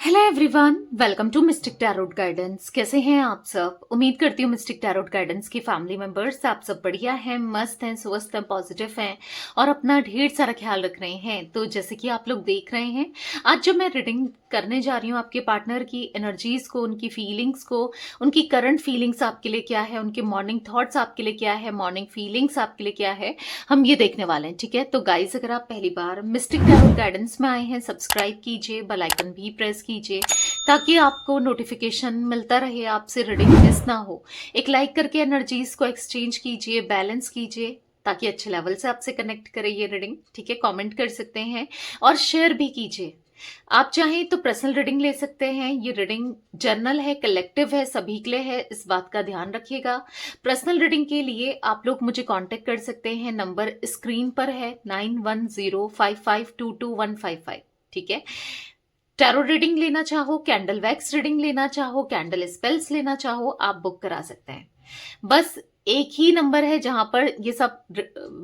Hello everyone, welcome to Mystic Tarot Guidance. कैसे हैं आप सब? उम्मीद करती हूँ मिस्टिक टैरोट गाइडेंस की फैमिली मेंबर्स आप सब बढ़िया हैं, मस्त हैं, स्वस्थ हैं, पॉजिटिव हैं और अपना ढेर सारा ख्याल रख रहे हैं। तो जैसे कि आप लोग देख रहे हैं, आज जो मैं रीडिंग करने जा रही हूँ आपके पार्टनर की एनर्जीज को, उनकी फीलिंग्स को, उनकी करंट फीलिंग्स आपके लिए क्या है, उनके मॉर्निंग थॉट्स आपके लिए क्या है, मॉर्निंग फीलिंग्स आपके लिए क्या है, हम ये देखने वाले हैं। ठीक है, तो गाइज अगर आप पहली बार मिस्टिक टैरोट गाइडेंस में आए हैं, सब्सक्राइब कीजिए, बेल आइकन भी प्रेस कीजिए ताकि आपको नोटिफिकेशन मिलता रहे, आपसे रीडिंग मिस ना हो। एक लाइक करके एनर्जीज को एक्सचेंज कीजिए, बैलेंस कीजिए ताकि अच्छे लेवल से आपसे कनेक्ट करे ये रीडिंग। ठीक है, कमेंट कर सकते हैं और शेयर भी कीजिए। आप चाहें तो पर्सनल रीडिंग ले सकते हैं। ये रीडिंग जर्नल है, कलेक्टिव है, सभी के लिए है, इस बात का ध्यान रखिएगा। पर्सनल रीडिंग के लिए आप लोग मुझे कांटेक्ट कर सकते हैं, नंबर स्क्रीन पर है 9105522155। ठीक है, टैरो रीडिंग लेना चाहो, कैंडल वैक्स रीडिंग लेना चाहो, कैंडल स्पेल्स लेना चाहो, आप बुक करा सकते हैं। बस एक ही नंबर है जहां पर ये सब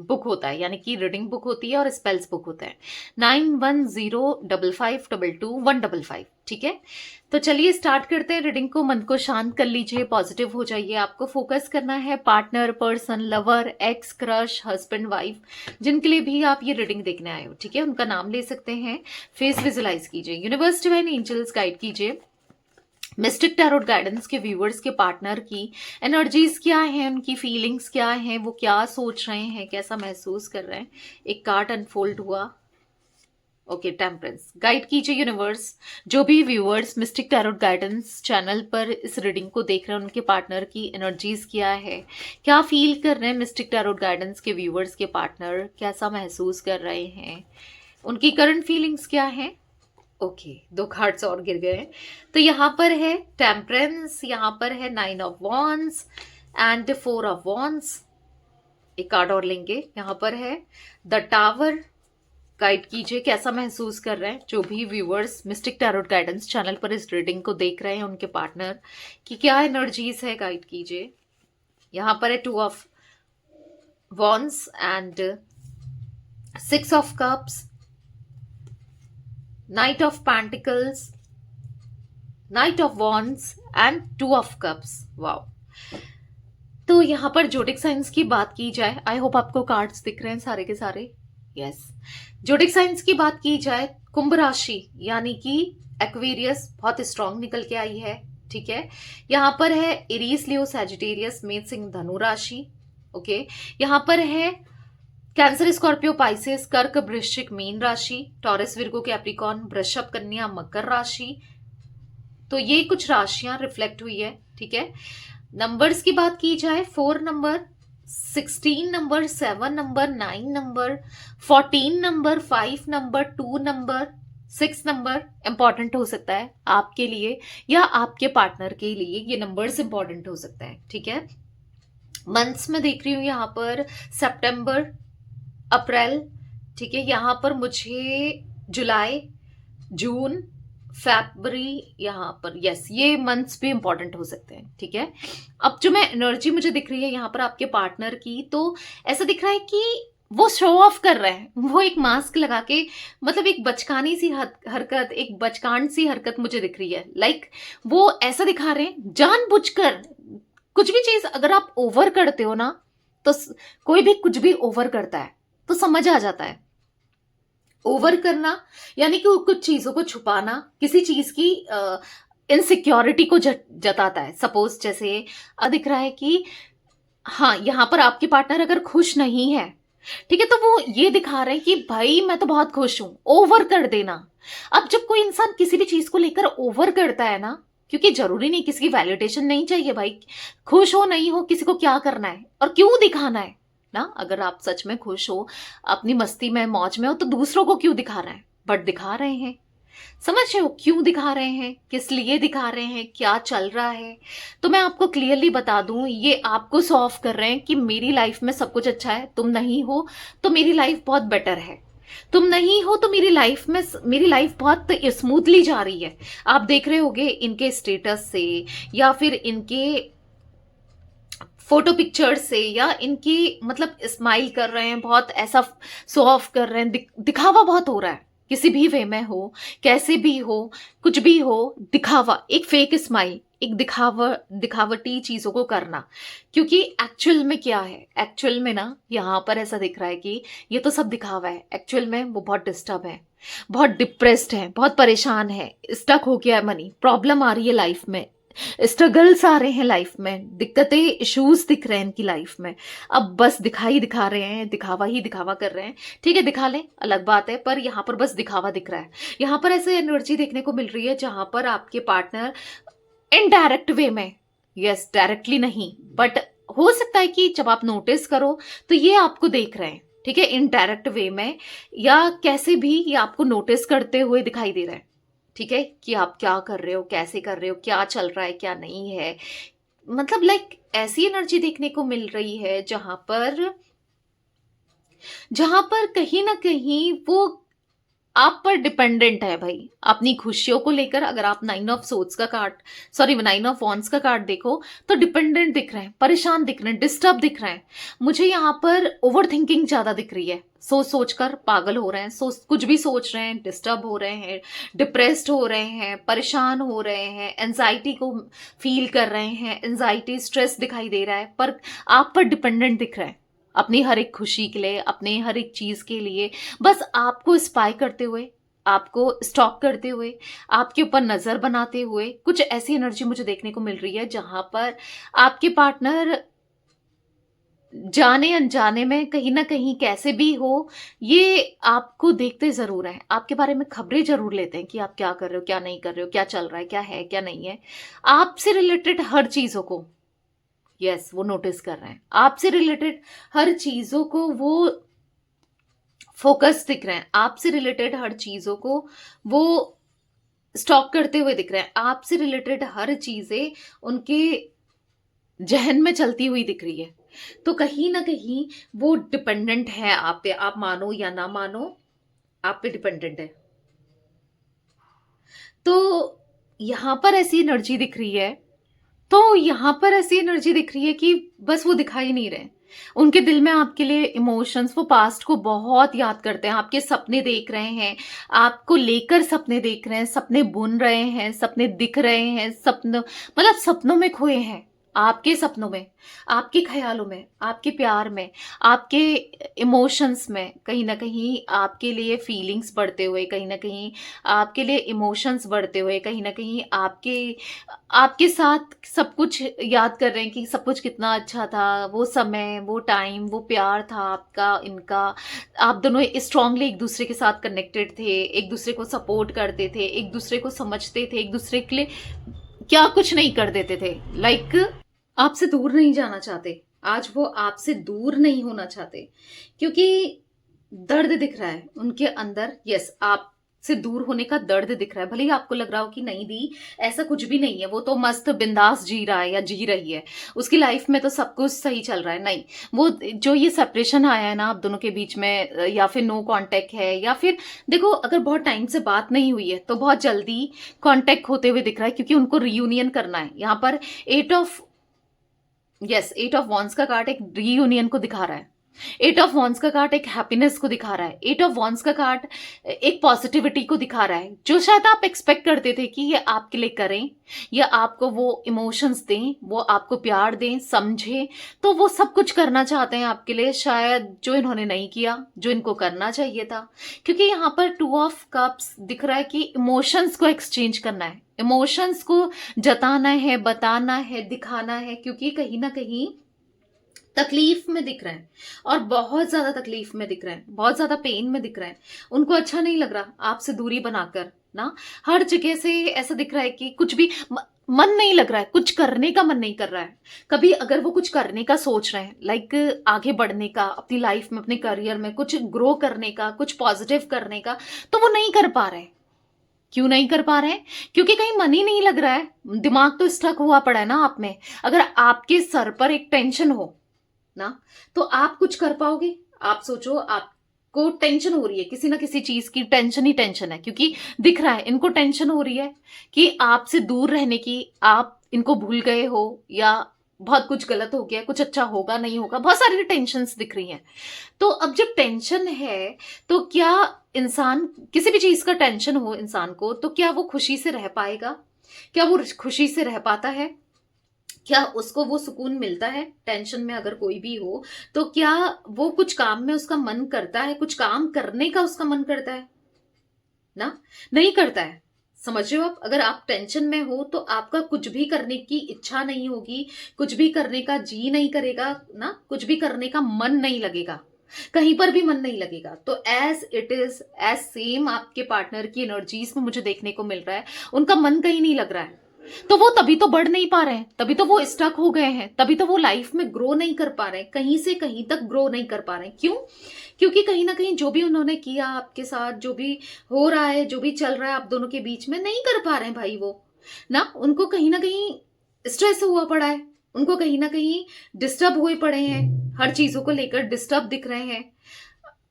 बुक होता है, यानी कि रीडिंग बुक होती है और स्पेल्स बुक होता है। 9105522155। ठीक है, तो चलिए स्टार्ट करते हैं रीडिंग को। मन को शांत कर लीजिए, पॉजिटिव हो जाइए। आपको फोकस करना है partner, person, lover, x, crush, husband, wife, जिनके लिए भी आप ये रीडिंग देखने आए हो। ठीक है, उनका नाम ले सकते हैं, फेस विजुलाइज कीजिए, यूनिवर्स डिवाइन एंजल्स गाइड कीजिए। मिस्टिक टैरोट गाइडेंस के व्यूवर्स के पार्टनर की एनर्जीज क्या हैं, उनकी फीलिंग्स क्या हैं, वो क्या सोच रहे हैं, कैसा महसूस कर रहे हैं। एक कार्ड अनफोल्ड हुआ। ओके, टेम्परेंस गाइड कीजिए यूनिवर्स। जो भी viewers mistake Tarot guidance channel पर इस रीडिंग को देख रहे हैं, उनके पार्टनर की एनर्जीज क्या है, क्या फील कर रहे हैं मिस्टिक टैरोट गाइडेंस के व्यूअर्स के पार्टनर, कैसा महसूस कर रहे हैं, उनकी करंट फीलिंग्स क्या है। ओके, दो कार्ड्स और गिर गए। तो यहाँ पर है टेम्परेंस, यहाँ पर है 9 of wands and 4 of wands. एक कार्ड और लेंगे। यहाँ पर है द टावर। गाइड कीजिए कैसा महसूस कर रहे हैं जो भी viewers mistake Tarot guidance channel पर इस रीडिंग को देख रहे हैं, उनके पार्टनर की क्या एनर्जीज है, गाइड कीजिए। यहाँ पर है 2 of wands and 6 of cups, night of pentacles, night of wands and 2 of cups. Wow. तो यहाँ पर जोडिक साइंस की बात की जाए, आई होप आपको कार्ड्स दिख रहे हैं सारे के सारे। यस, जोडिक साइंस की बात की जाए, कुंभ राशि यानी कि एक्वेरियस बहुत स्ट्रांग निकल के आई है। ठीक है, यहाँ पर है एरीज, लियो, सैजिटेरियस, मेष, सिंह, धनु राशि। ओके, यहाँ पर है कैंसर, स्कॉर्पियो, पाइसेस, कर्क, वृश्चिक, मीन राशि, टॉरस, विर्गो, कैप्रिकॉर्न, वृषभ, कन्या, मकर राशि। तो ये कुछ राशियां रिफ्लेक्ट हुई है। ठीक है, नंबर्स की बात की जाए, 4 number, 16 number, 7 number, 9 number, 14 number, 5 number, 2 number, 6 number important हो सकता है आपके लिए या आपके पार्टनर के लिए। ये नंबर्स इंपॉर्टेंट हो सकता है। ठीक है, मंथ्स में देख रही हूँ यहाँ पर सितंबर, अप्रैल। ठीक है, यहाँ पर मुझे जुलाई, जून, फरवरी, यहाँ पर यस, ये मंथ्स भी इंपॉर्टेंट हो सकते हैं। ठीक है, अब जो मैं एनर्जी मुझे दिख रही है यहाँ पर आपके पार्टनर की, तो ऐसा दिख रहा है कि वो शो ऑफ कर रहे हैं। वो एक मास्क लगा के, मतलब एक बचकानी सी हरकत, एक बचकान सी हरकत मुझे दिख रही है। लाइक वो ऐसा दिखा रहे हैं जानबूझकर। कुछ भी चीज अगर आप ओवर करते हो ना, तो कोई भी कुछ भी ओवर करता है तो समझ आ जाता है। ओवर करना यानी कि कुछ चीजों को छुपाना, किसी चीज की इनसिक्योरिटी को जताता है। सपोज जैसे दिख रहा है कि हाँ, यहाँ पर आपके पार्टनर अगर खुश नहीं है, ठीक है, तो वो ये दिखा रहे हैं कि भाई मैं तो बहुत खुश हूं। ओवर कर देना। अब जब कोई इंसान किसी भी चीज को लेकर ओवर करता है ना, क्योंकि जरूरी नहीं, किसी की वैलिडेशन नहीं चाहिए भाई। खुश हो नहीं हो, किसी को क्या करना है और क्यों दिखाना है ना। अगर आप सच में खुश हो, अपनी मस्ती में, मौज में हो, तो दूसरों को क्यों दिखा रहे हैं। बट दिखा रहे हैं, समझ रहे हो क्यों दिखा रहे हैं, किस लिए दिखा रहे हैं, क्या चल रहा है। तो मैं आपको क्लियरली बता दूं, ये आपको शो ऑफ कर रहे हैं कि मेरी लाइफ में सब कुछ अच्छा है। तुम नहीं हो तो मेरी लाइफ बहुत बेटर है। तुम नहीं हो तो मेरी लाइफ बहुत स्मूथली जा रही है। आप देख रहे होगे इनके स्टेटस से या फिर इनके फोटो पिक्चर से, या इनकी मतलब स्माइल कर रहे हैं, बहुत ऐसा शो ऑफ कर रहे हैं, दिखावा बहुत हो रहा है। किसी भी वे में हो, कैसे भी हो, कुछ भी हो, दिखावा, एक फेक स्माइल, एक दिखावटी चीज़ों को करना। क्योंकि एक्चुअल में क्या है, एक्चुअल में ना यहाँ पर ऐसा दिख रहा है कि ये तो सब दिखावा है, एक्चुअल में वो बहुत डिस्टर्ब है, बहुत डिप्रेस्ड है, बहुत परेशान है, स्टक हो गया है मनी, प्रॉब्लम आ रही है लाइफ में, स्ट्रगल्स आ रहे हैं लाइफ में, दिक्कतें, इश्यूज दिख रहे हैं इनकी लाइफ में। अब बस दिखा रहे हैं, दिखावा ही दिखावा कर रहे हैं। ठीक है, दिखा लें, अलग बात है, पर यहाँ पर बस दिखावा दिख रहा है। यहाँ पर ऐसे एनर्जी देखने को मिल रही है जहां पर आपके पार्टनर इनडायरेक्ट वे में, यस डायरेक्टली नहीं, बट हो सकता है कि जब आप नोटिस करो तो ये आपको देख रहे हैं, ठीक है, इनडायरेक्ट वे में या कैसे भी ये आपको नोटिस करते हुए दिखाई दे रहा है। ठीक है, कि आप क्या कर रहे हो, कैसे कर रहे हो, क्या चल रहा है, क्या नहीं है। मतलब लाइक ऐसी एनर्जी देखने को मिल रही है जहां पर कहीं ना कहीं वो आप पर डिपेंडेंट है भाई, अपनी खुशियों को लेकर। अगर आप 9 ऑफ वॉन्ड्स का कार्ड देखो तो डिपेंडेंट दिख रहे हैं, परेशान दिख रहे हैं, डिस्टर्ब दिख रहे हैं। मुझे यहाँ पर ओवर थिंकिंग ज्यादा दिख रही है, सोच सोच कर पागल हो रहे हैं, सोच कुछ भी सोच रहे हैं, डिस्टर्ब हो रहे हैं, डिप्रेस्ड हो रहे हैं, परेशान हो रहे हैं, एंजाइटी को फील कर रहे हैं, एंजाइटी स्ट्रेस दिखाई दे रहा है, पर आप पर डिपेंडेंट दिख रहे हैं अपनी हर एक खुशी के लिए, अपने हर एक चीज के लिए। बस आपको स्पाई करते हुए, आपको स्टॉक करते हुए, आपके ऊपर नजर बनाते हुए, कुछ ऐसी एनर्जी मुझे देखने को मिल रही है जहां पर आपके पार्टनर जाने अनजाने में कहीं ना कहीं कैसे भी हो, ये आपको देखते जरूर हैं, आपके बारे में खबरें जरूर लेते हैं कि आप क्या कर रहे हो, क्या नहीं कर रहे हो, क्या चल रहा है, क्या है क्या नहीं है। आपसे रिलेटेड हर चीजों को, यस वो नोटिस कर रहे हैं, आपसे रिलेटेड हर चीजों को वो फोकस दिख रहे हैं, आपसे रिलेटेड हर चीजों को वो स्टॉक करते हुए दिख रहे हैं, आपसे रिलेटेड हर चीजें उनके जहन में चलती हुई दिख रही है। तो कहीं ना कहीं वो डिपेंडेंट है आप पे, आप मानो या ना मानो, आप पे डिपेंडेंट है। तो यहां पर ऐसी एनर्जी दिख रही है, तो यहाँ पर ऐसी एनर्जी दिख रही है कि बस वो दिखाई नहीं रहे, उनके दिल में आपके लिए इमोशंस, वो पास्ट को बहुत याद करते हैं, आपके सपने देख रहे हैं, आपको लेकर सपने देख रहे हैं, सपने बुन रहे हैं, सपने दिख रहे हैं, सपनों मतलब सपनों में खोए हैं, आपके सपनों में, आपके ख्यालों में, आपके प्यार में, आपके इमोशंस में, कहीं ना कहीं आपके लिए फीलिंग्स बढ़ते हुए, कहीं ना कहीं आपके लिए इमोशंस बढ़ते हुए, कहीं ना कहीं आपके आपके साथ सब कुछ याद कर रहे हैं कि सब कुछ कितना अच्छा था, वो समय, वो टाइम, वो प्यार था आपका इनका। आप दोनों स्ट्रांगली एक दूसरे के साथ कनेक्टेड थे, एक दूसरे को सपोर्ट करते थे, एक दूसरे को समझते थे, एक दूसरे के लिए क्या कुछ नहीं कर देते थे। लाइक आपसे दूर नहीं जाना चाहते, आज वो आपसे दूर नहीं होना चाहते, क्योंकि दर्द दिख रहा है उनके अंदर। यस, आप से दूर होने का दर्द दिख रहा है। भले ही आपको लग रहा हो कि नहीं दी, ऐसा कुछ भी नहीं है, वो तो मस्त बिंदास जी रहा है या जी रही है, उसकी लाइफ में तो सब कुछ सही चल रहा है। नहीं, वो जो ये सेपरेशन आया है ना आप दोनों के बीच में, या फिर नो कांटेक्ट है, या फिर देखो अगर बहुत टाइम से बात नहीं हुई है तो बहुत जल्दी कांटेक्ट होते हुए दिख रहा है, क्योंकि उनको रियूनियन करना है। यहाँ पर 8 ऑफ वॉन्ड्स का कार्ड एक रीयूनियन को दिखा रहा है, 8 ऑफ वॉन्ड्स का कार्ड एक हैप्पीनेस को दिखा रहा है, 8 ऑफ वॉन्ड्स का कार्ड एक पॉजिटिविटी को दिखा रहा है, जो शायद आप एक्सपेक्ट करते थे कि ये आपके लिए करें, या आपको वो इमोशंस दें, वो आपको प्यार दें, समझे, तो वो सब कुछ करना चाहते हैं आपके लिए, शायद जो इन्होंने नहीं किया, जो इनको करना चाहिए था। क्योंकि यहाँ पर 2 ऑफ कप्स दिख रहा है कि इमोशंस को एक्सचेंज करना है, इमोशंस को जताना है, बताना है, दिखाना है, क्योंकि कहीं ना कहीं तकलीफ में दिख रहे हैं, और बहुत ज्यादा तकलीफ में दिख रहे हैं, बहुत ज्यादा पेन में दिख रहे हैं। उनको अच्छा नहीं लग रहा आपसे दूरी बनाकर ना, हर जगह से ऐसा दिख रहा है कि कुछ भी मन नहीं लग रहा है, कुछ करने का मन नहीं कर रहा है। कभी अगर वो कुछ करने का सोच रहे हैं, लाइक आगे बढ़ने का, अपनी लाइफ में, अपने करियर में कुछ ग्रो करने का, कुछ पॉजिटिव करने का, तो वो नहीं कर पा रहे। क्यों नहीं कर पा रहे हैं? क्योंकि कहीं मन ही नहीं लग रहा है, दिमाग तो स्टक हुआ पड़ा है ना आप में। अगर आपके सर पर एक टेंशन हो ना, तो आप कुछ कर पाओगे? आप सोचो, आपको टेंशन हो रही है, किसी ना किसी चीज की टेंशन ही टेंशन है, क्योंकि दिख रहा है इनको टेंशन हो रही है कि आपसे दूर रहने की, आप इनको भूल गए हो, या बहुत कुछ गलत हो गया, कुछ अच्छा होगा नहीं होगा, बहुत सारी टेंशन्स दिख रही हैं। तो अब जब टेंशन है तो क्या इंसान किसी भी चीज का टेंशन हो इंसान को, तो क्या वो खुशी से रह पाएगा? क्या वो खुशी से रह पाता है? क्या उसको वो सुकून मिलता है? टेंशन में अगर कोई भी हो तो क्या वो कुछ काम में उसका मन करता है? कुछ काम करने का उसका मन करता है ना? नहीं करता है। समझ रहे हो आप? अगर आप टेंशन में हो तो आपका कुछ भी करने की इच्छा नहीं होगी, कुछ भी करने का जी नहीं करेगा ना, कुछ भी करने का मन नहीं लगेगा, कहीं पर भी मन नहीं लगेगा। तो as it is as same आपके पार्टनर की एनर्जीज में मुझे देखने को मिल रहा है, उनका मन कहीं नहीं लग रहा है। तो वो तभी तो बढ़ नहीं पा रहे हैं, तभी तो वो स्टक हो गए हैं, तभी तो वो लाइफ में ग्रो नहीं कर पा रहे हैं, कहीं से कहीं तक ग्रो नहीं कर पा रहे हैं। क्यों? क्योंकि कहीं ना कहीं जो भी उन्होंने किया आपके साथ, जो भी हो रहा है, जो भी चल रहा है आप दोनों के बीच में, नहीं कर पा रहे हैं भाई वो ना। उनको कहीं ना कहीं स्ट्रेस हुआ पड़ा है, उनको कहीं ना कहीं डिस्टर्ब हुए पड़े हैं, हर चीजों को लेकर डिस्टर्ब दिख रहे हैं,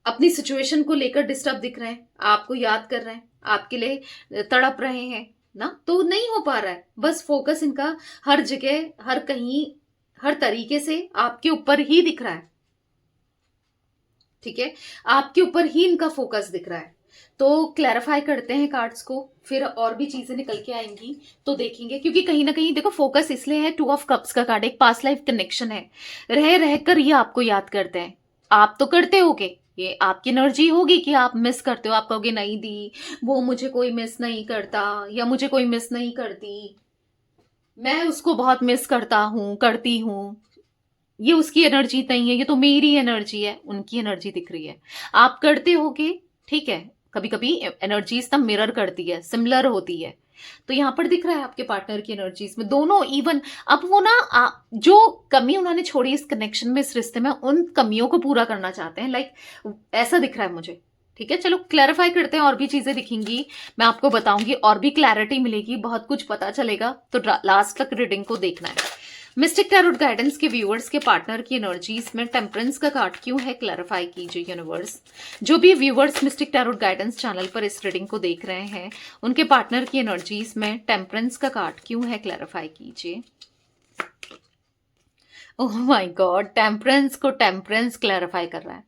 अपनी सिचुएशन को लेकर डिस्टर्ब दिख रहे हैं, आपको याद कर रहे हैं, आपके लिए तड़प रहे हैं ना। तो नहीं हो पा रहा है, बस फोकस इनका हर जगह, हर कहीं, हर तरीके से आपके ऊपर ही दिख रहा है। ठीक है, आपके ऊपर ही इनका फोकस दिख रहा है। तो क्लैरिफाई करते हैं कार्ड्स को, फिर और भी चीजें निकल के आएंगी तो देखेंगे। क्योंकि कहीं ना कहीं देखो फोकस इसलिए है, 2 ऑफ कप्स का कार्ड एक पास्ट लाइफ कनेक्शन है। रह रहकर ये आपको याद करते हैं। आप तो करते होगे, ये आपकी एनर्जी होगी कि आप मिस करते हो। आप कहोगे नहीं दी, वो मुझे कोई मिस नहीं करता, या मुझे कोई मिस नहीं करती, मैं उसको बहुत मिस करता हूं, करती हूं। ये उसकी एनर्जी नहीं है, ये तो मेरी एनर्जी है, उनकी एनर्जी दिख रही है। आप करते होगे, ठीक है, कभी कभी एनर्जीज तब मिरर करती है, सिमिलर होती है। तो यहां पर दिख रहा है आपके पार्टनर की एनर्जीज में दोनों इवन। अब वो ना जो कमी उन्होंने छोड़ी इस कनेक्शन में, इस रिश्ते में, उन कमियों को पूरा करना चाहते हैं, लाइक ऐसा दिख रहा है मुझे। ठीक है, चलो क्लैरिफाई करते हैं, और भी चीजें दिखेंगी, मैं आपको बताऊंगी, और भी क्लैरिटी मिलेगी, बहुत कुछ पता चलेगा। तो लास्ट तक रीडिंग को देखना है। मिस्टिक टैरोट गाइडेंस के व्यूअर्स के पार्टनर की एनर्जीज में टेम्परेंस का कार्ड क्यों है? क्लैरिफाई कीजिए यूनिवर्स। जो भी viewers mistake Tarot guidance channel पर इस रीडिंग को देख रहे हैं, उनके पार्टनर की एनर्जीज में टेम्परेंस का कार्ड क्यों है? क्लैरिफाई कीजिए। ओह माय गॉड, टेम्परेंस को टेम्परेंस क्लैरिफाई कर रहा है।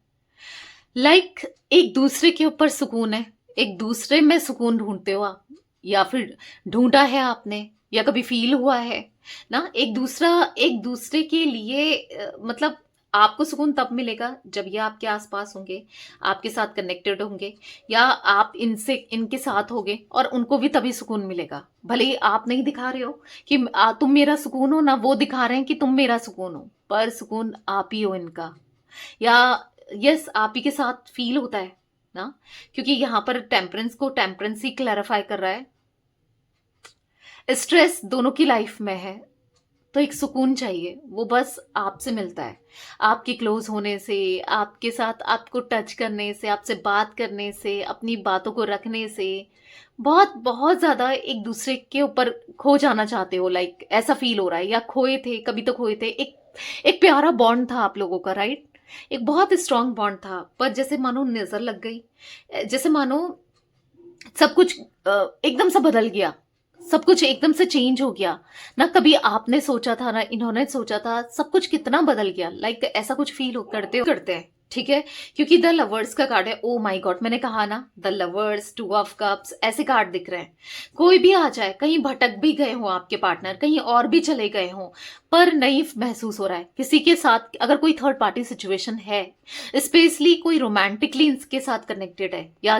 लाइक एक दूसरे के ऊपर सुकून है, एक दूसरे में सुकून ढूंढते हो आप, या फिर ढूंढा है आपने, या कभी फील हुआ है ना। एक दूसरे के लिए मतलब आपको सुकून तब मिलेगा जब ये आपके आसपास होंगे, आपके साथ कनेक्टेड होंगे, या आप इनके साथ होंगे, और उनको भी तभी सुकून मिलेगा। भले ही आप नहीं दिखा रहे हो कि तुम मेरा सुकून हो ना, वो दिखा रहे हैं कि तुम मेरा सुकून हो, पर सुकून आप ही हो इनका, या यस आप ही के साथ फील होता है ना। क्योंकि यहां पर टेम्परेंस को टेम्परेंस ही क्लैरिफाई कर रहा है। स्ट्रेस दोनों की लाइफ में है, तो एक सुकून चाहिए, वो बस आपसे मिलता है, आपके क्लोज होने से, आपके साथ आपको टच करने से, आपसे बात करने से, अपनी बातों को रखने से। बहुत बहुत ज्यादा एक दूसरे के ऊपर खो जाना चाहते हो, लाइक ऐसा फील हो रहा है, या खोए थे, कभी तो खोए थे। एक प्यारा बॉन्ड था आप लोगों का, राइट? एक बहुत स्ट्रांग बॉन्ड था, पर जैसे मानो नजर लग गई, जैसे मानो सब कुछ एकदम से बदल गया, सब कुछ एकदम से चेंज हो गया ना। कभी आपने सोचा था ना इन्होंने सोचा था, सब कुछ कितना बदल गया, लाइक ऐसा कुछ फील करते हैं। ठीक है, क्योंकि द लवर्स का कार्ड है। ओ माय गॉड, मैंने कहा ना, द लवर्स, 2 ऑफ कप्स, ऐसे कार्ड दिख रहे हैं। कोई भी आ जाए, कहीं भटक भी गए हो आपके पार्टनर, कहीं और भी चले गए हो, पर नहीं महसूस हो रहा है किसी के साथ। अगर कोई थर्ड पार्टी सिचुएशन है, स्पेशली कोई रोमांटिकली इनके साथ कनेक्टेड है, या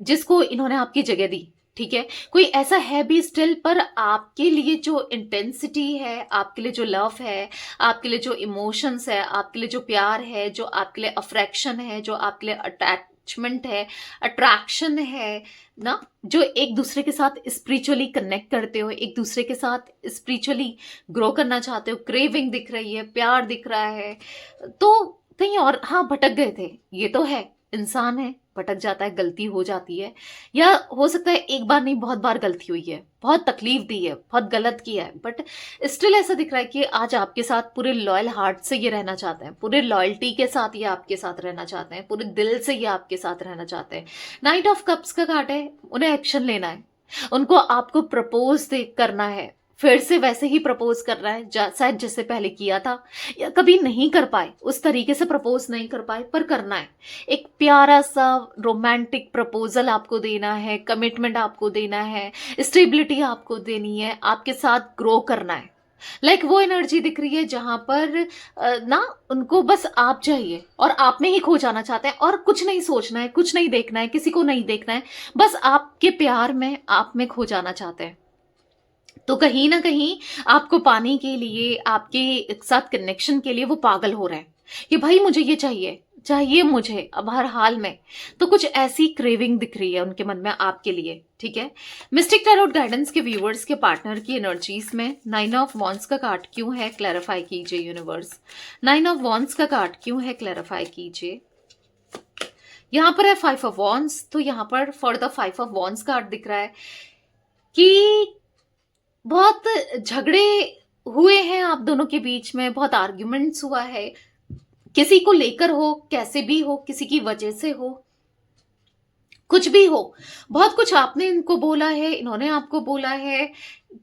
जिसको इन्होंने आपकी जगह दी, ठीक है, कोई ऐसा है भी स्टिल, पर आपके लिए जो इंटेंसिटी है, आपके लिए जो लव है, आपके लिए जो इमोशंस है, आपके लिए जो प्यार है, जो आपके लिए अफ्रेक्शन है, जो आपके लिए अटैचमेंट है, अट्रैक्शन है ना, जो एक दूसरे के साथ स्पिरिचुअली कनेक्ट करते हो, एक दूसरे के साथ स्पिरिचुअली ग्रो करना चाहते हो, क्रेविंग दिख रही है, प्यार दिख रहा है, तो कहीं और हाँ भटक गए थे। ये तो है, इंसान है, भटक जाता है, गलती हो जाती है, या हो सकता है एक बार नहीं बहुत बार गलती हुई है, बहुत तकलीफ दी है, बहुत गलत किया है, बट स्टिल ऐसा दिख रहा है कि आज आपके साथ पूरे लॉयल हार्ट से ये रहना चाहते हैं, पूरे लॉयल्टी के साथ ये आपके साथ रहना चाहते हैं, पूरे दिल से ये आपके साथ रहना चाहते हैं। नाइट ऑफ कप्स का कार्ड है, उन्हें एक्शन लेना है, उनको आपको प्रपोज करना है, फिर से वैसे ही प्रपोज कर रहा है शायद जैसे पहले किया था, या कभी नहीं कर पाए, उस तरीके से प्रपोज नहीं कर पाए, पर करना है। एक प्यारा सा रोमांटिक प्रपोजल आपको देना है, कमिटमेंट आपको देना है, स्टेबिलिटी आपको देनी है, आपके साथ ग्रो करना है। वो एनर्जी दिख रही है जहां पर ना उनको बस आप चाहिए और आप में ही खो जाना चाहते हैं, और कुछ नहीं सोचना है, कुछ नहीं देखना है, किसी को नहीं देखना है, बस आपके प्यार में, आप में खो जाना चाहते हैं। तो कहीं ना कहीं आपको पाने के लिए, आपके साथ कनेक्शन के लिए वो पागल हो रहे हैं कि भाई मुझे ये चाहिए, चाहिए मुझे अब हर हाल में। तो कुछ ऐसी क्रेविंग दिख रही है उनके मन में आपके लिए, ठीक है। मिस्टिक टैरोट गाइडेंस के व्यूअर्स के पार्टनर की एनर्जीज में 9 ऑफ वॉन्ड्स का कार्ड क्यों है, क्लैरिफाई कीजिए यूनिवर्स। 9 ऑफ वॉन्ड्स का कार्ड क्यों है, क्लैरिफाई कीजिए। यहां पर है 5 ऑफ वॉन्ड्स, तो यहां पर for the 5 of wands card दिख रहा है कि बहुत झगड़े हुए हैं आप दोनों के बीच में, बहुत आर्ग्यूमेंट्स हुआ है, किसी को लेकर हो, कैसे भी हो, किसी की वजह से हो, कुछ भी हो, बहुत कुछ आपने इनको बोला है, इन्होंने आपको बोला है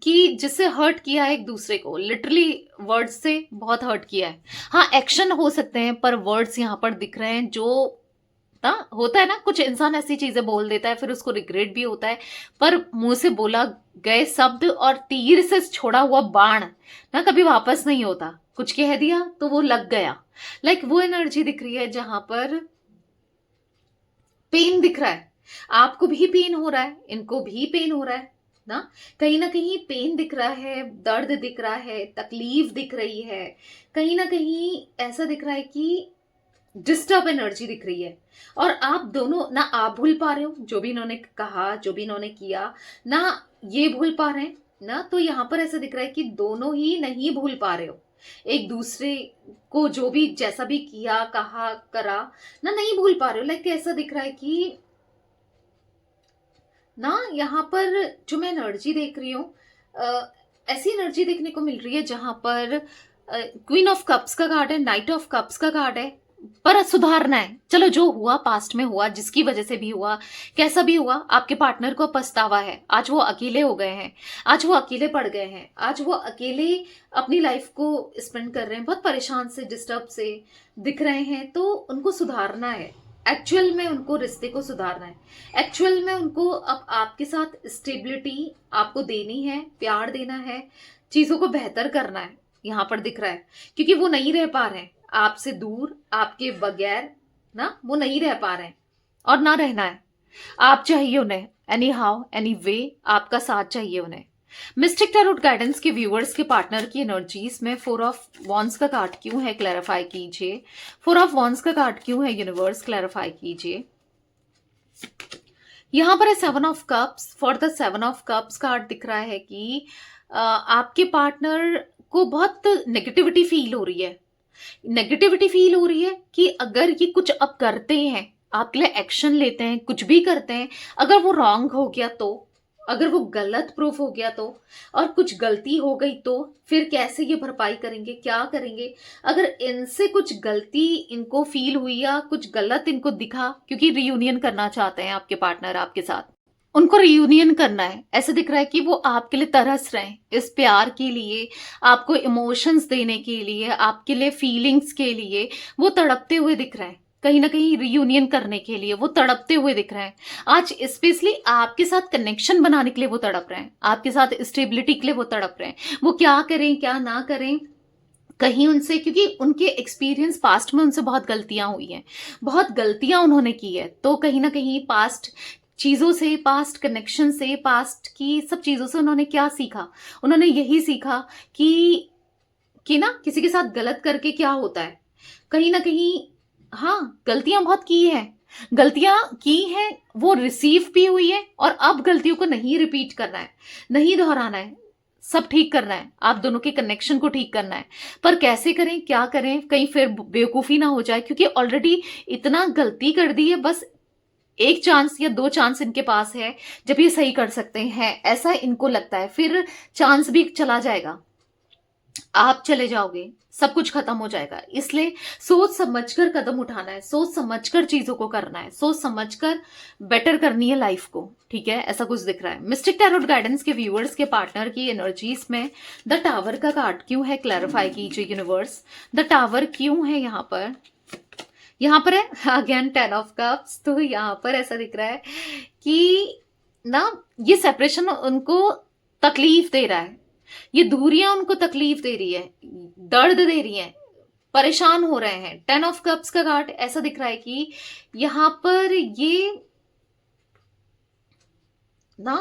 कि जिससे हर्ट किया है एक दूसरे को, लिटरली वर्ड्स से बहुत हर्ट किया है। हाँ, एक्शन हो सकते हैं, पर वर्ड्स यहाँ पर दिख रहे हैं जो ना होता है ना, कुछ इंसान ऐसी चीजें बोल देता है फिर उसको रिग्रेट भी होता है, पर मुंह से बोला गए शब्द और तीर से छोड़ा हुआ बाण ना कभी वापस नहीं होता। कुछ कह दिया तो वो लग गया। वो एनर्जी दिख रही है जहां पर पेन दिख रहा है, आपको भी पेन हो रहा है, इनको भी पेन हो रहा है ना कहीं पेन दिख रहा है, दर्द दिख रहा है, तकलीफ दिख रही है, कहीं ना कहीं ऐसा दिख रहा है कि डिस्टर्ब एनर्जी दिख रही है। और आप दोनों ना आप भूल पा रहे हो जो भी इन्होंने कहा, जो भी इन्होंने किया, ना ये भूल पा रहे हैं ना। तो यहाँ पर ऐसा दिख रहा है कि दोनों ही नहीं भूल पा रहे हो एक दूसरे को, जो भी जैसा भी किया, कहा, करा ना, नहीं भूल पा रहे हो। ऐसा दिख रहा है कि ना यहाँ पर जो मैं एनर्जी देख रही हूँ, ऐसी एनर्जी देखने को मिल रही है जहां पर क्वीन ऑफ कप्स का कार्ड है, नाइट ऑफ कप्स का कार्ड है, पर सुधारना है। चलो जो हुआ पास्ट में हुआ, जिसकी वजह से भी हुआ, कैसा भी हुआ, आपके पार्टनर को पछतावा है। आज वो अकेले हो गए हैं, आज वो अकेले पड़ गए हैं, आज वो अकेले अपनी लाइफ को स्पेंड कर रहे हैं, बहुत परेशान से, डिस्टर्ब से दिख रहे हैं। तो उनको सुधारना है, एक्चुअल में उनको रिश्ते को सुधारना है, एक्चुअल में उनको अब आपके साथ स्टेबिलिटी आपको देनी है, प्यार देना है, चीजों को बेहतर करना है। यहाँ पर दिख रहा है क्योंकि वो नहीं रह पा रहे हैं आपसे दूर, आपके बगैर ना वो नहीं रह पा रहे हैं, और ना रहना है। आप चाहिए उन्हें, एनी हाउ एनी वे, आपका साथ चाहिए उन्हें। मिस्टिक टैरोट गाइडेंस के व्यूअर्स के पार्टनर की एनर्जीज में 4 ऑफ वॉन्ड्स का कार्ड क्यों है, क्लैरिफाई कीजिए। 4 ऑफ वॉन्ड्स का कार्ड क्यों है यूनिवर्स, क्लैरिफाई कीजिए। यहां पर है 7 of cups. For the 7 of cups card दिख रहा है कि आपके पार्टनर को बहुत नेगेटिविटी फील हो रही है, नेगेटिविटी फील हो रही है कि अगर ये कुछ अब करते हैं, आपके लिए एक्शन लेते हैं, कुछ भी करते हैं, अगर वो रॉन्ग हो गया तो, अगर वो गलत प्रूफ हो गया तो, और कुछ गलती हो गई तो फिर कैसे ये भरपाई करेंगे, क्या करेंगे। अगर इनसे कुछ गलती इनको फील हुई या कुछ गलत इनको दिखा, क्योंकि रियूनियन करना चाहते हैं आपके पार्टनर आपके साथ, उनको रियूनियन करना है। ऐसे दिख रहा है कि वो आपके लिए तरस रहे हैं, इस प्यार के लिए, आपको इमोशंस देने के लिए, आपके लिए फीलिंग्स के लिए वो तड़पते हुए दिख रहे हैं। कहीं ना कहीं रियूनियन करने के लिए वो तड़पते हुए दिख रहे हैं। आज स्पेशली आपके साथ कनेक्शन बनाने के लिए वो तड़प रहे हैं, आपके साथ स्टेबिलिटी के लिए वो तड़प रहे हैं। वो क्या करें क्या ना करें, कहीं उनसे, क्योंकि उनके एक्सपीरियंस पास्ट में उनसे बहुत गलतियां हुई हैं, बहुत गलतियां उन्होंने की है। तो कहीं ना कहीं पास्ट चीज़ों से, पास्ट कनेक्शन से, पास्ट की सब चीज़ों से उन्होंने क्या सीखा, उन्होंने यही सीखा कि ना किसी के साथ गलत करके क्या होता है। कहीं ना कहीं हाँ, गलतियां बहुत की हैं, गलतियां की हैं, वो रिसीव भी हुई है, और अब गलतियों को नहीं रिपीट करना है, नहीं दोहराना है, सब ठीक करना है, आप दोनों के कनेक्शन को ठीक करना है। पर कैसे करें, क्या करें, कहीं फिर बेवकूफ़ी ना हो जाए, क्योंकि ऑलरेडी इतना गलती कर दी है। बस एक चांस या 2 चांस इनके पास है जब ये सही कर सकते हैं, ऐसा इनको लगता है, फिर चांस भी चला जाएगा। आप चले जाओगे, सब कुछ खत्म हो जाएगा। इसलिए सोच समझकर कदम उठाना है, सोच समझकर चीजों को करना है, सोच समझकर बेटर करनी है लाइफ को, ठीक है? ऐसा कुछ दिख रहा है। मिस्टिक टैरोट गाइडेंस के व्यूअर्स के पार्टनर की एनर्जीज में द टावर का कार्ड क्यों है, क्लैरिफाई कीजिए यूनिवर्स। द टावर क्यों है यहाँ पर? यहाँ पर है अगेन 10 ऑफ कप्स। तो यहाँ पर ऐसा दिख रहा है कि ना ये सेपरेशन उनको तकलीफ दे रहा है, ये दूरियां उनको तकलीफ दे रही है, दर्द दे रही है, परेशान हो रहे हैं। 10 ऑफ कप्स का कार्ड ऐसा दिख रहा है कि यहां पर ये ना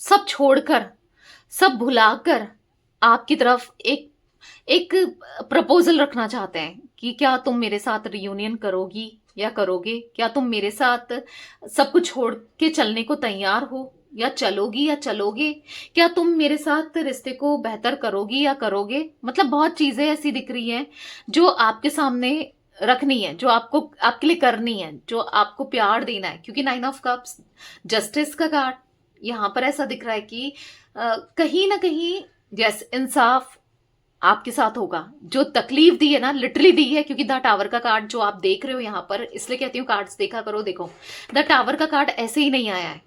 सब छोड़कर, सब भुलाकर आपकी तरफ एक एक प्रपोजल रखना चाहते हैं कि क्या तुम मेरे साथ रियूनियन करोगी या करोगे, क्या तुम मेरे साथ सब कुछ छोड़ के चलने को तैयार हो या चलोगी या चलोगे, क्या तुम मेरे साथ रिश्ते को बेहतर करोगी या करोगे। मतलब बहुत चीजें ऐसी दिख रही हैं जो आपके सामने रखनी है, जो आपको आपके लिए करनी है, जो आपको प्यार देना है। क्योंकि 9 ऑफ कप्स जस्टिस का कार्ड यहां पर ऐसा दिख रहा है कि कहीं ना कहीं यस इंसाफ आपके साथ होगा। जो तकलीफ दी है ना, लिटरली दी है, क्योंकि द टावर का कार्ड जो आप देख रहे हो यहाँ पर, इसलिए कहती हूँ कार्ड्स देखा करो। देखो द टावर का कार्ड ऐसे ही नहीं आया है,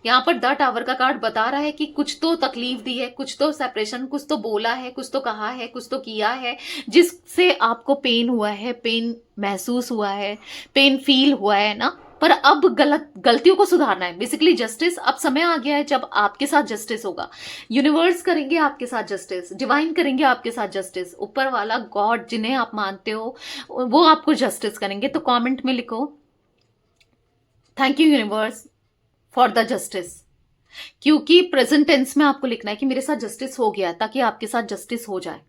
यहाँ पर द टावर का कार्ड बता रहा है कि कुछ तो तकलीफ दी है, कुछ तो सेपरेशन, कुछ तो बोला है, कुछ तो कहा है, कुछ तो किया है जिससे आपको पेन हुआ है, पेन महसूस हुआ है, पेन फील हुआ है ना। पर अब गलतियों को सुधारना है। बेसिकली जस्टिस, अब समय आ गया है जब आपके साथ जस्टिस होगा। यूनिवर्स करेंगे आपके साथ जस्टिस, डिवाइन करेंगे आपके साथ जस्टिस, ऊपर वाला गॉड जिन्हें आप मानते हो वो आपको जस्टिस करेंगे। तो कमेंट में लिखो thank you universe for the justice, क्योंकि प्रेजेंट टेंस में आपको लिखना है कि मेरे साथ जस्टिस हो गया, ताकि आपके साथ जस्टिस हो जाए,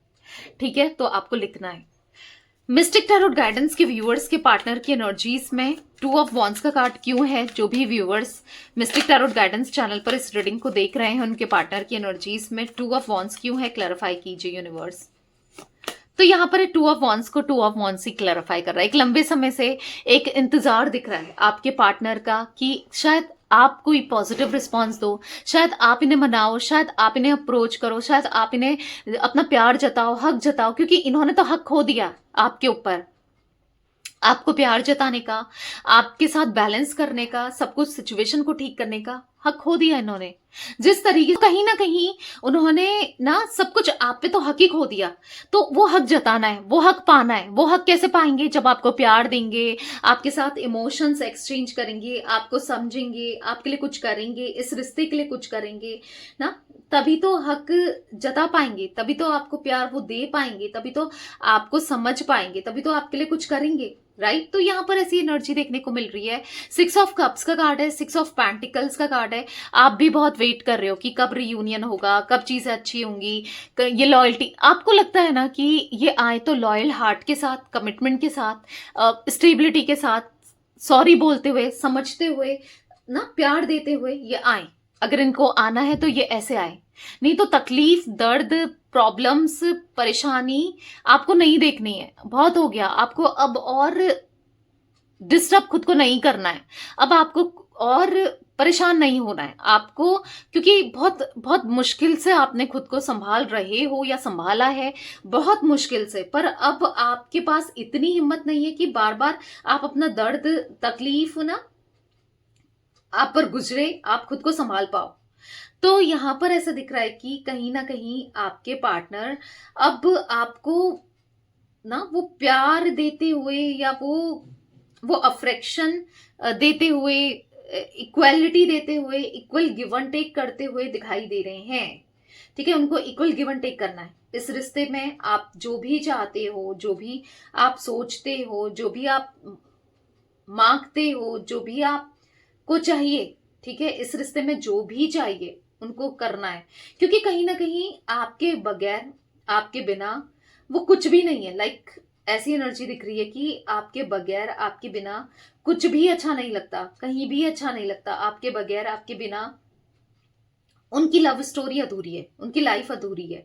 ठीक है? तो आपको लिखना है। मिस्टिक टैरोट गाइडेंस के व्यूअर्स के पार्टनर की एनर्जीज में 2 ऑफ वॉन्ड्स का कार्ड क्यों है? जो भी viewers mistake Tarot guidance channel पर इस रीडिंग को देख रहे हैं, उनके पार्टनर की एनर्जीज में 2 ऑफ वॉन्ड्स क्यों है, क्लैरिफाई कीजिए यूनिवर्स। तो यहाँ पर 2 ऑफ वॉन्ड्स को 2 ऑफ वॉन्ड्स ही क्लैरिफाई कर रहा है। एक लंबे समय से एक इंतजार दिख रहा है आपके पार्टनर का कि शायद आप कोई पॉजिटिव रिस्पॉन्स दो, शायद आप इन्हें मनाओ, शायद आप इन्हें अप्रोच करो, शायद आप इन्हें अपना प्यार जताओ, हक जताओ, क्योंकि इन्होंने तो हक खो दिया आपके ऊपर। आपको प्यार जताने का, आपके साथ बैलेंस करने का, सब कुछ सिचुएशन को ठीक करने का हक खो दिया इन्होंने। जिस तरीके से कहीं ना कहीं उन्होंने ना सब कुछ आप पे तो हक ही खो दिया, तो वो हक जताना है, वो हक पाना है। वो हक कैसे पाएंगे? जब आपको प्यार देंगे, आपके साथ इमोशंस एक्सचेंज करेंगे, आपको समझेंगे, आपके लिए कुछ करेंगे, इस रिश्ते के लिए कुछ करेंगे ना, तभी तो हक जता पाएंगे, तभी तो आपको प्यार वो दे पाएंगे, तभी तो आपको समझ पाएंगे, तभी तो आपके लिए कुछ करेंगे, राइट? तो यहाँ पर ऐसी एनर्जी देखने को मिल रही है। 6 ऑफ कप्स का कार्ड है, 6 ऑफ पेंटिकल्स का कार्ड है। आप भी बहुत वेट कर रहे हो कि कब रियूनियन होगा, कब चीजें अच्छी होंगी, ये लॉयल्टी आपको लगता है ना कि ये आए तो लॉयल हार्ट के साथ, कमिटमेंट के साथ, स्टेबिलिटी के साथ, सॉरी बोलते हुए, समझते हुए ना, प्यार देते हुए ये आए। अगर इनको आना है तो ये ऐसे आए, नहीं तो तकलीफ, दर्द, प्रॉब्लम्स, परेशानी आपको नहीं देखनी है। बहुत हो गया आपको, अब और डिस्टर्ब खुद को नहीं करना है, अब आपको और परेशान नहीं होना है आपको, क्योंकि बहुत बहुत मुश्किल से आपने खुद को संभाल रहे हो या संभाला है, बहुत मुश्किल से। पर अब आपके पास इतनी हिम्मत नहीं है कि बार बार आप अपना दर्द, तकलीफ ना आप पर गुजरे, आप खुद को संभाल पाओ। तो यहाँ पर ऐसा दिख रहा है कि कहीं ना कहीं आपके पार्टनर अब आपको ना वो प्यार देते हुए या वो अफ्रेक्शन देते हुए, इक्वलिटी देते हुए, इक्वल गिव एंड टेक करते हुए दिखाई दे रहे हैं, ठीक है? उनको इक्वल गिव एंड टेक करना है इस रिश्ते में। आप जो भी चाहते हो, जो भी आप सोचते हो, जो भी आप मांगते हो, जो भी आपको चाहिए, ठीक है, इस रिश्ते में जो भी चाहिए उनको करना है। क्योंकि कहीं ना कहीं आपके बगैर, आपके बिना वो कुछ भी नहीं है। लाइक ऐसी एनर्जी दिख रही है कि आपके बगैर, आपके बिना कुछ भी अच्छा नहीं लगता, कहीं भी अच्छा नहीं लगता। आपके बगैर, आपके बिना उनकी लव स्टोरी अधूरी है, उनकी लाइफ अधूरी है।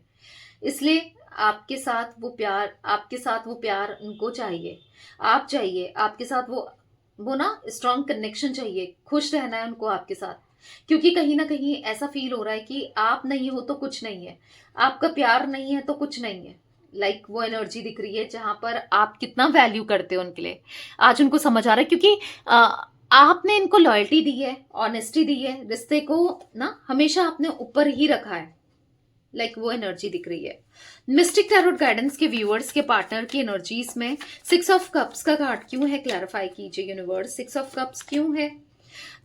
इसलिए आपके साथ वो प्यार, आपके साथ वो प्यार उनको चाहिए, आप चाहिए, आपके साथ वो ना स्ट्रॉन्ग कनेक्शन चाहिए, खुश रहना है उनको आपके साथ। क्योंकि कहीं ना कहीं ऐसा फील हो रहा है कि आप नहीं हो तो कुछ नहीं है, आपका प्यार नहीं है तो कुछ नहीं है। वो एनर्जी दिख रही है जहां पर आप कितना वैल्यू करते हो उनके लिए, आज उनको समझ आ रहा है। क्योंकि आपने इनको लॉयल्टी दी है, ऑनेस्टी दी है, रिश्ते को ना हमेशा आपने ऊपर ही रखा है। वो एनर्जी दिख रही है। मिस्टिक टैरोट गाइडेंस के व्यूअर्स के पार्टनर की एनर्जीज में 6 ऑफ कप्स का कार्ड क्यों है, क्लैरिफाई कीजिए यूनिवर्स। 6 ऑफ कप्स क्यों है?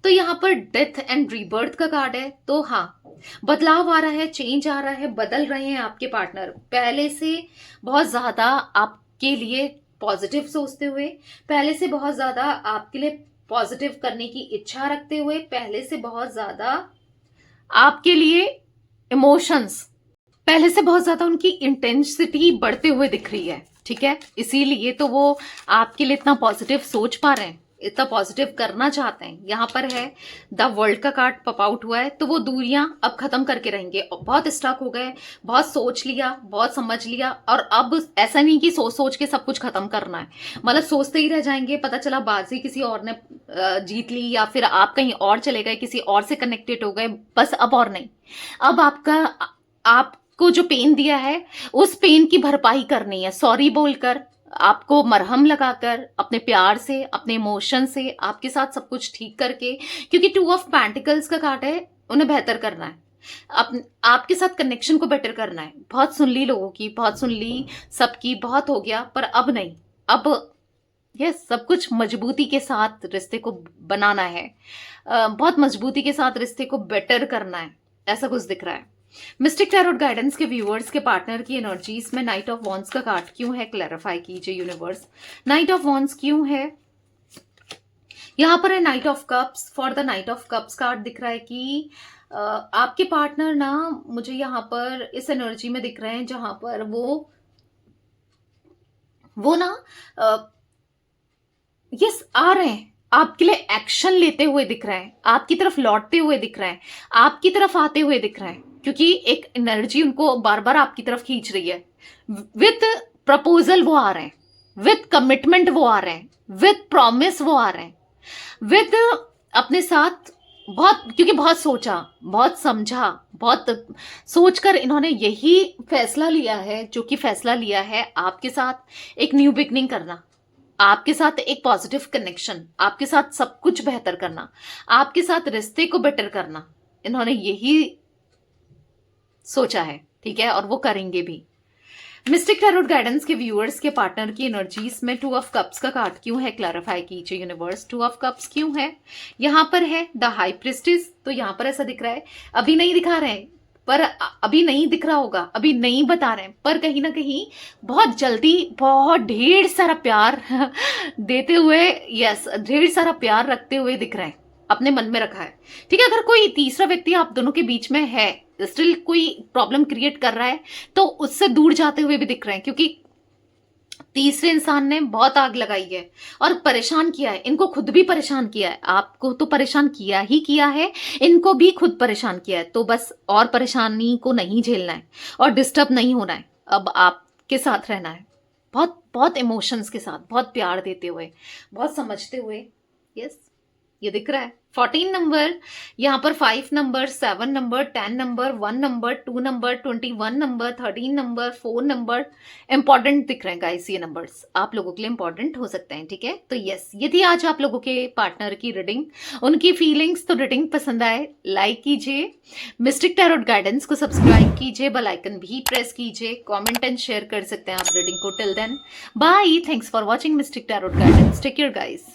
तो यहाँ पर डेथ एंड रीबर्थ का कार्ड है। तो हाँ, बदलाव आ रहा है, चेंज आ रहा है, बदल रहे हैं आपके पार्टनर। पहले से बहुत ज्यादा आपके लिए पॉजिटिव सोचते हुए, पहले से बहुत ज्यादा आपके लिए पॉजिटिव करने की इच्छा रखते हुए, पहले से बहुत ज्यादा आपके लिए इमोशंस, पहले से बहुत ज्यादा उनकी इंटेंसिटी बढ़ते हुए दिख रही है। ठीक है, इसीलिए तो वो आपके लिए इतना पॉजिटिव सोच पा रहे हैं, इतना पॉजिटिव करना चाहते हैं। यहाँ पर है द वर्ल्ड का कार्ड पॉप आउट हुआ है। तो वो दूरियां अब खत्म करके रहेंगे। बहुत स्टक हो गए, बहुत सोच लिया, बहुत समझ लिया, और अब ऐसा नहीं कि सोच सोच के सब कुछ खत्म करना है, मतलब सोचते ही रह जाएंगे। पता चला बाजी किसी और ने जीत ली, या फिर आप कहीं और चले गए, किसी और से कनेक्टेड हो गए, बस अब और नहीं। अब आपको जो पेन दिया है उस पेन की भरपाई करनी है, सॉरी बोलकर, आपको मरहम लगाकर, अपने प्यार से, अपने इमोशन से, आपके साथ सब कुछ ठीक करके। क्योंकि 2 ऑफ पेंटिकल्स का कार्ड है, उन्हें बेहतर करना है, आपके साथ कनेक्शन को बेटर करना है। बहुत सुन ली लोगों की, बहुत सुन ली सबकी, बहुत हो गया, पर अब नहीं। अब सब कुछ मजबूती के साथ रिश्ते को बनाना है, बहुत मजबूती के साथ रिश्ते को बेटर करना है, ऐसा कुछ दिख रहा है। मिस्टिक टैरोट गाइडेंस के व्यूअर्स के पार्टनर की एनर्जीज में नाइट ऑफ वॉन्ड्स का कार्ड क्यों है, क्लैरिफाई कीजिए यूनिवर्स। नाइट ऑफ वॉन्ड्स क्यों है? यहां पर है night of cups. For the night of cups card दिख रहा है कि आपके पार्टनर ना, मुझे यहां पर इस एनर्जी में दिख रहे हैं जहां पर वो ना यस आ रहे हैं, आपके लिए एक्शन लेते हुए दिख रहे हैं, आपकी तरफ लौटते हुए दिख रहे हैं, आपकी तरफ आते हुए दिख रहे हैं। क्योंकि एक एनर्जी उनको बार बार आपकी तरफ खींच रही है। विथ प्रपोजल वो आ रहे हैं, विथ कमिटमेंट वो आ रहे हैं, विथ प्रॉमिस वो आ रहे हैं, विथ अपने साथ बहुत, क्योंकि बहुत सोचा, बहुत समझा, बहुत सोचकर इन्होंने यही फैसला लिया है, जो कि फैसला लिया है आपके साथ एक न्यू बिगनिंग करना, आपके साथ एक पॉजिटिव कनेक्शन, आपके साथ सब कुछ बेहतर करना, आपके साथ रिश्ते को बेटर करना। इन्होंने यही सोचा है, ठीक है, और वो करेंगे भी। मिस्टिक टैरोट गाइडेंस के व्यूअर्स के पार्टनर की एनर्जीज में 2 ऑफ कप्स का कार्ड क्यों है, क्लैरिफाई कीजिए यूनिवर्स। 2 ऑफ कप्स क्यों है? यहां पर है द हाई प्रिस्टेस। तो यहां पर ऐसा दिख रहा है, अभी नहीं दिखा रहे हैं, पर अभी नहीं दिख रहा होगा, अभी नहीं बता रहे हैं, पर कहीं ना कहीं बहुत जल्दी बहुत ढेर सारा प्यार देते हुए, यस, ढेर सारा प्यार रखते हुए दिख रहे हैं, अपने मन में रखा है। ठीक है, अगर कोई तीसरा व्यक्ति आप दोनों के बीच में है, स्टिल कोई प्रॉब्लम क्रिएट कर रहा है, तो उससे दूर जाते हुए भी दिख रहे हैं। क्योंकि तीसरे इंसान ने बहुत आग लगाई है और परेशान किया है, इनको खुद भी परेशान किया है, आपको तो परेशान किया ही किया है, इनको भी खुद परेशान किया है। तो बस और परेशानी को नहीं झेलना है और डिस्टर्ब नहीं होना है, अब आपके साथ रहना है, बहुत बहुत इमोशंस के साथ, बहुत प्यार देते हुए, बहुत समझते हुए। यस, ये दिख रहा है 14 नंबर, यहाँ पर 5 number, 7 number, 10 number, 1 number, 2 number, 21 number, 13 number, 4 number important दिख रहे हैं गाइस। ये नंबर्स आप लोगों के लिए इंपॉर्टेंट हो सकते हैं, ठीक है। तो यस, ये थी आज आप लोगों के पार्टनर की रीडिंग, उनकी फीलिंग्स। तो रीडिंग पसंद आए लाइक कीजिए, मिस्टिक टैरोट गाइडेंस को सब्सक्राइब कीजिए, बेल आइकन भी प्रेस कीजिए, कॉमेंट एंड शेयर कर सकते हैं आप रीडिंग को। Till then bye, thanks for watching Mystic Tarot Guidance, take care guys.